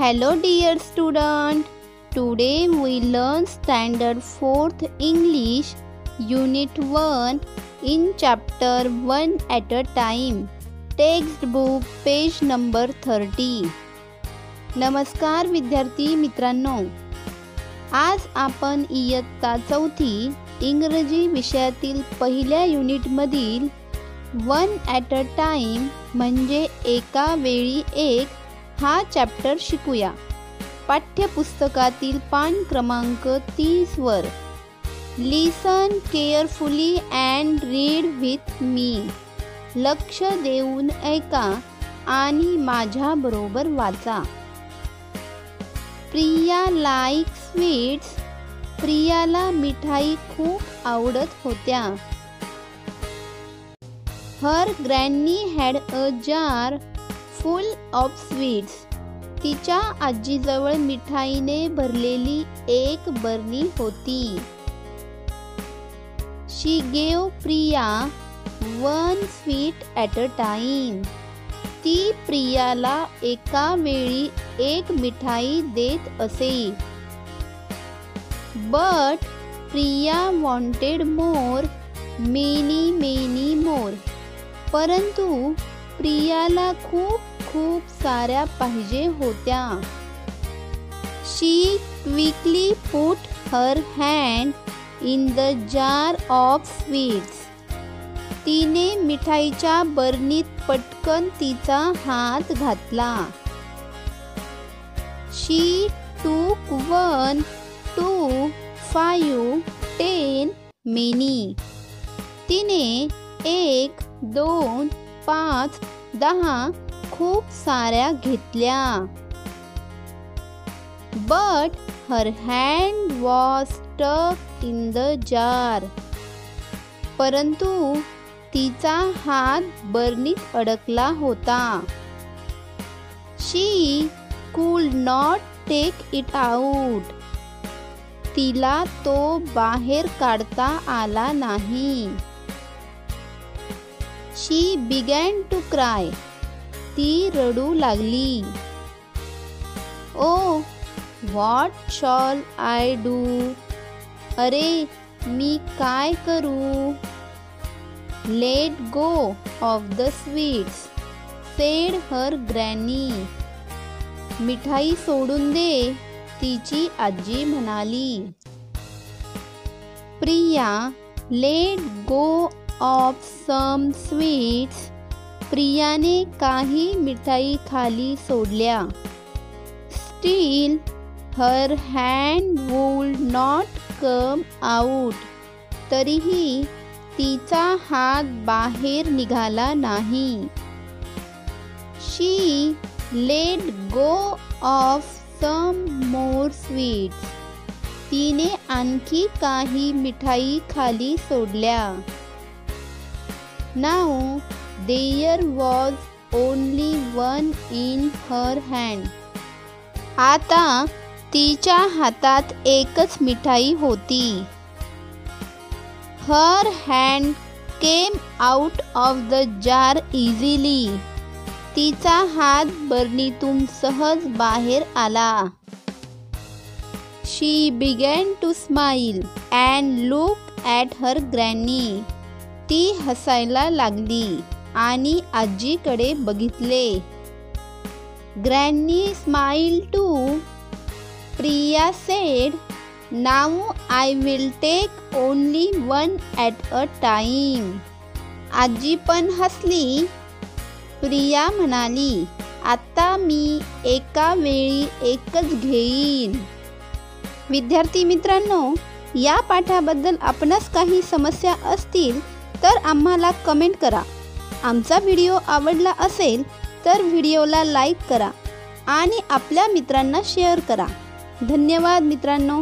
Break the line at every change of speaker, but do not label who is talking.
Hello dear student, today we learn standard 4th English unit 1 in chapter 1 at a time, textbook page number 30. नमस्कार विद्यार्थी मित्रांनो, आज आपण इयत्ता 4थी इंग्रजी विषयातील पहिल्या युनिटमधील 1 at a time म्हणजे एका वेळी एक हा चॅप्टर शिकूया. पाठ्यपुस्तकातील पान क्रमांक 30 वर listen carefully and read with me. लक्ष देऊन ऐका आणि माझ्या बरोबर वाचा. Priya like sweets. प्रियाला मिठाई खूप आवडत होत्या. Her granny had a jar full of sweets. तिच्या आजीजवळ मिठाईने भरलेली एक बरणी होती. She gave Priya 1 sweet at a time. ती प्रियाला एका वेळी एक मिठाई देत असे. But Priya wanted more, many more. परंतु प्रियाला खूप साऱ्या पाहिजे होत्या. She quickly put her hand in the jar of sweets. तिने मिठाईच्या बरणीत पटकन तिचा हात घातला. शी टूक 1, 2, 5, 10 मेनी. तिने 1, 2, 5, 10 खूप साऱ्या घेतल्या. But her hand was stuck in the jar. परंतु तिचा हात बरणीत अडकला होता. शी कुड नॉट टेक इट आउट. तिला तो बाहेर काढता आला नाही. She began to cry. ती रडू लागली. Oh what shall I do. अरे मी काय करू. Let go of the sweets said her granny. मिठाई सोडून दे, तिची आजी म्हणाली. Priya let go of some sweets. प्रियाने काही मिठाई खाली सोडल्या. Still her hand would not come out. तरीही तिचा हात बाहेर निघाला नाही. She let go of some more sweets. तिने आणखी काही मिठाई खाली सोडल्या. Now there was only one in her hand. आता तिच्या हातात एकच मिठाई होती. Her hand came out of the jar easily. तिचा हात बरणीतून सहज बाहेर आला. She began to smile and look at her granny. ती हसायला लागली आणि आजीकडे बघितले. Granny smile too. Priya said, now I will take only 1 at a time. आजी पण हसली. प्रिया म्हणाली, आता मी एका वेळी एकच घेईन. विद्यार्थी मित्रांनो, या पाठाबद्दल आपणास काही समस्या असतील तर आम्हाला कमेंट करा. आमचा व्हिडिओ आवडला असेल तर व्हिडिओला लाईक करा आणि आपल्या मित्रांना शेअर करा. धन्यवाद मित्रांनो.